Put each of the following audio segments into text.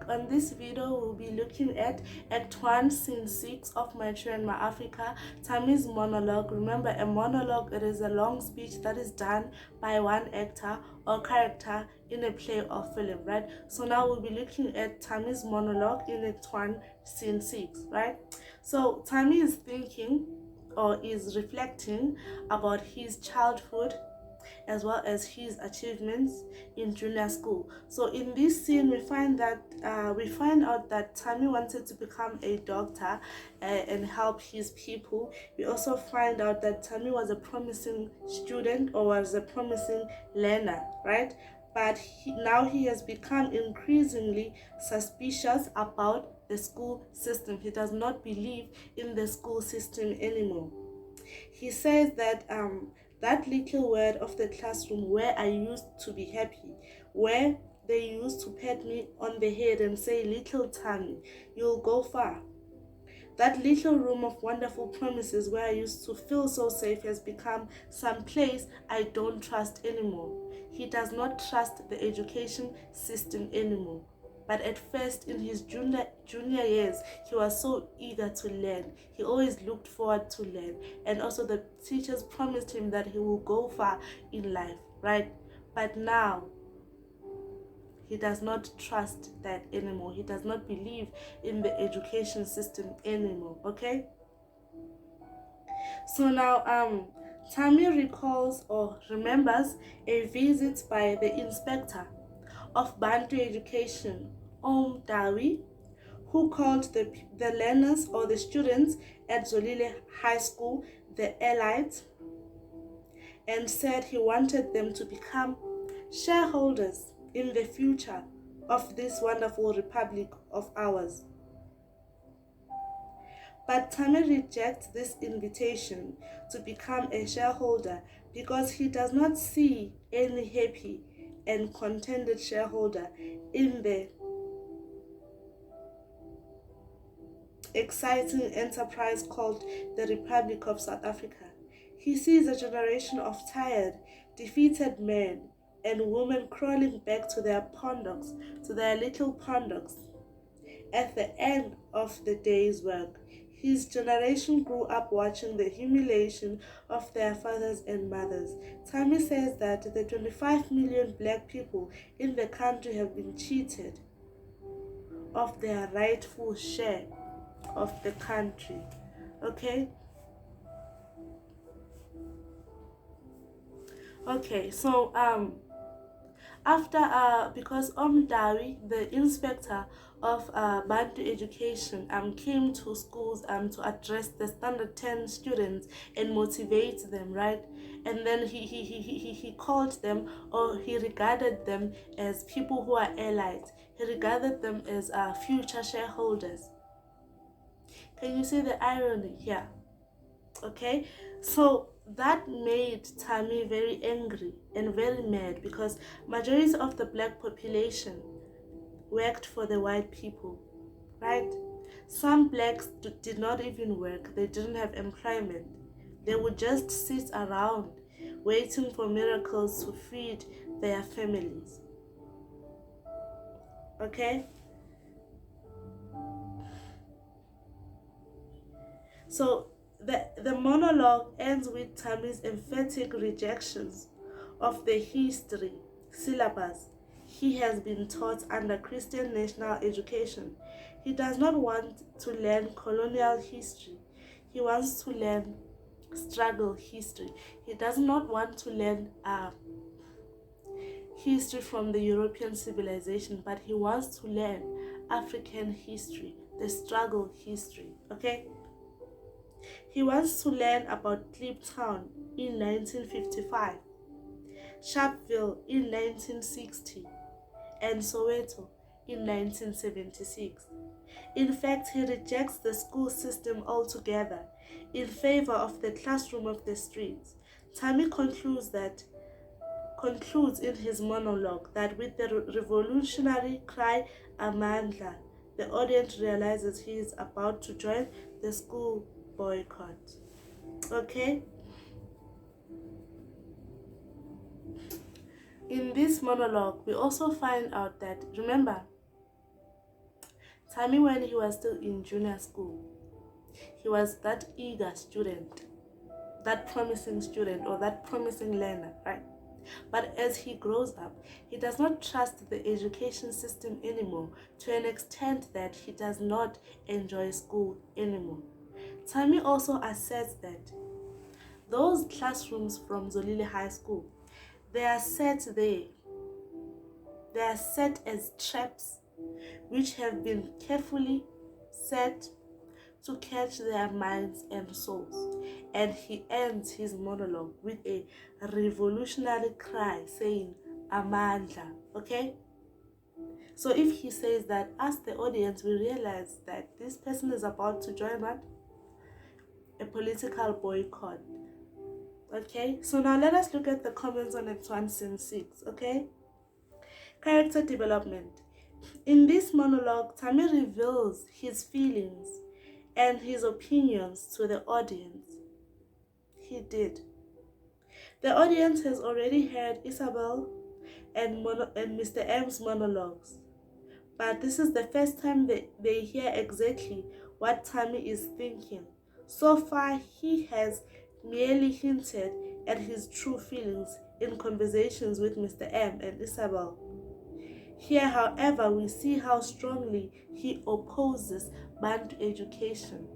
on this video, we'll be looking at Act 1, Scene 6 of My Children, My Africa, Tammy's monologue. Remember, a monologue, it is a long speech that is done by one actor or character in a play or film, right? So now we'll be looking at Tammy's monologue in Act 1, Scene 6, right? So Tammy is thinking or is reflecting about his childhood as well as his achievements in junior school. So in this scene, we find out that Tammy wanted to become a doctor and help his people. We also find out that Tammy was a promising student or was a promising learner, right? But now he has become increasingly suspicious about the school system. He does not believe in the school system anymore. He says that that little word of the classroom where I used to be happy, where they used to pat me on the head and say, "Little Tammy, you'll go far." That little room of wonderful promises where I used to feel so safe has become some place I don't trust anymore. He does not trust the education system anymore. But at first, in his junior years, he was so eager to learn. He always looked forward to learn. And also the teachers promised him that he will go far in life, right? But now, he does not trust that anymore. He does not believe in the education system anymore, okay? So now, Tammy recalls or remembers a visit by the inspector of Bantu education, Dawi, who called the learners or the students at Zolile High School the elites and said he wanted them to become shareholders in the future of this wonderful republic of ours. But Tammy rejects this invitation to become a shareholder because he does not see any happy and contented shareholder in the exciting enterprise called the Republic of South Africa. He sees a generation of tired, defeated men and women crawling back to their pondocks, to their little pondocks, at the end of the day's work. His generation grew up watching the humiliation of their fathers and mothers. Tammy says that the 25 million black people in the country have been cheated of their rightful share of the country. Okay? Okay, so because Dawi, the inspector of Bantu education, came to schools to address the standard 10 students and motivate them, right? And then he called them, or he regarded them as people who are allied. He regarded them as future shareholders. Can you see the irony here? Okay, so that made Tammy very angry and very mad because majority of the black population worked for the white people, right? Some blacks did not even work. They didn't have employment. They would just sit around waiting for miracles to feed their families. Okay? So the monologue ends with Tammy's emphatic rejections of the history syllabus he has been taught under Christian national education. He does not want to learn colonial history. He wants to learn struggle history. He does not want to learn history from the European civilization, but he wants to learn African history, the struggle history, okay? He wants to learn about Kliptown in 1955, Sharpeville in 1960, and Soweto in 1976. In fact, he rejects the school system altogether in favor of the classroom of the streets. Tammy concludes in his monologue that with the revolutionary cry Amandla, the audience realizes he is about to join the school boycott. Okay? In this monologue, we also find out that, remember, Tammy, when he was still in junior school, he was that eager student, that promising student, or that promising learner, right? But as he grows up, he does not trust the education system anymore, to an extent that he does not enjoy school anymore. Tammy also asserts that those classrooms from Zolile High School, they are set there. They are set as traps which have been carefully set to catch their minds and souls. And he ends his monologue with a revolutionary cry saying, Amandla, okay? So if he says that, as the audience, we realize that this person is about to join what? A political boycott. Okay, so now let us look at the comments on Act 1, Scene 6, okay? Character development. In this monologue, Tammy reveals his feelings and his opinions to the audience. He did. The audience has already heard Isabel and Mr. M's monologues, but this is the first time they hear exactly what Tammy is thinking. So far, he has merely hinted at his true feelings in conversations with Mr. M and Isabel. Here, however, we see how strongly he opposes Bantu education.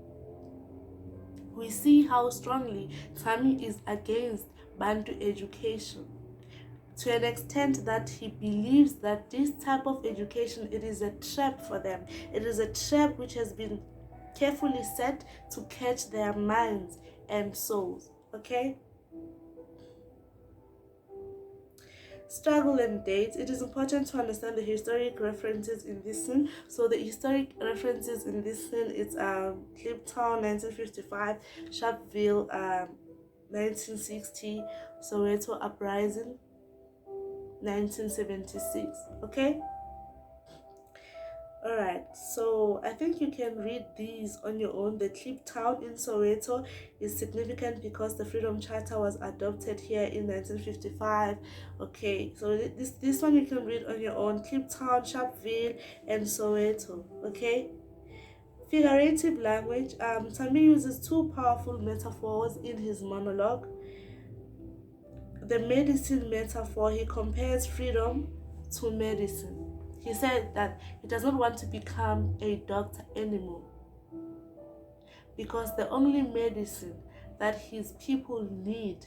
We see how strongly Tammy is against Bantu education, to an extent that he believes that this type of education, it is a trap for them. It is a trap which has been carefully set to catch their minds and souls. Okay? Struggle and dates. It is important to understand the historic references in this scene. So the historic references in this scene is Cape Town 1955, Sharpeville 1960, Soweto Uprising 1976. Okay. Alright, so I think you can read these on your own. The Cape Town in Soweto is significant because the Freedom Charter was adopted here in 1955. Okay, so this one you can read on your own. Cape Town, Sharpeville, and Soweto. Okay. Figurative language. Tammy uses two powerful metaphors in his monologue. The medicine metaphor, he compares freedom to medicine. He said that he does not want to become a doctor anymore because the only medicine that his people need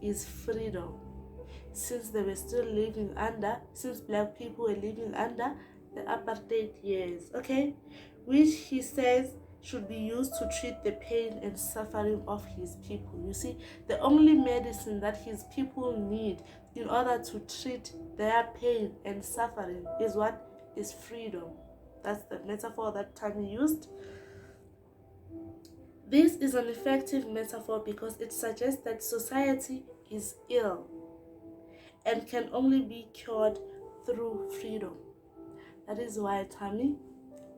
is freedom. Since they were still living under, since black people were living under the apartheid years, okay, which he says should be used to treat the pain and suffering of his people. You see, the only medicine that his people need in order to treat their pain and suffering is what? Is freedom. That's the metaphor that Tammy used. This is an effective metaphor because it suggests that society is ill and can only be cured through freedom. That is why Tammy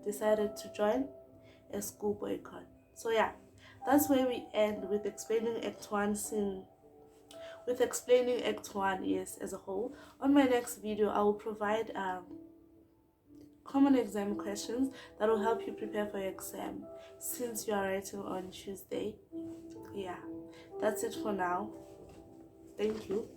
decided to join a school boycott. So yeah, that's where we end with explaining Act 1 scene, with explaining Act 1, yes, as a whole. On my next video, I will provide common exam questions that will help you prepare for your exam since you are writing on Tuesday. Yeah, that's it for now. Thank you.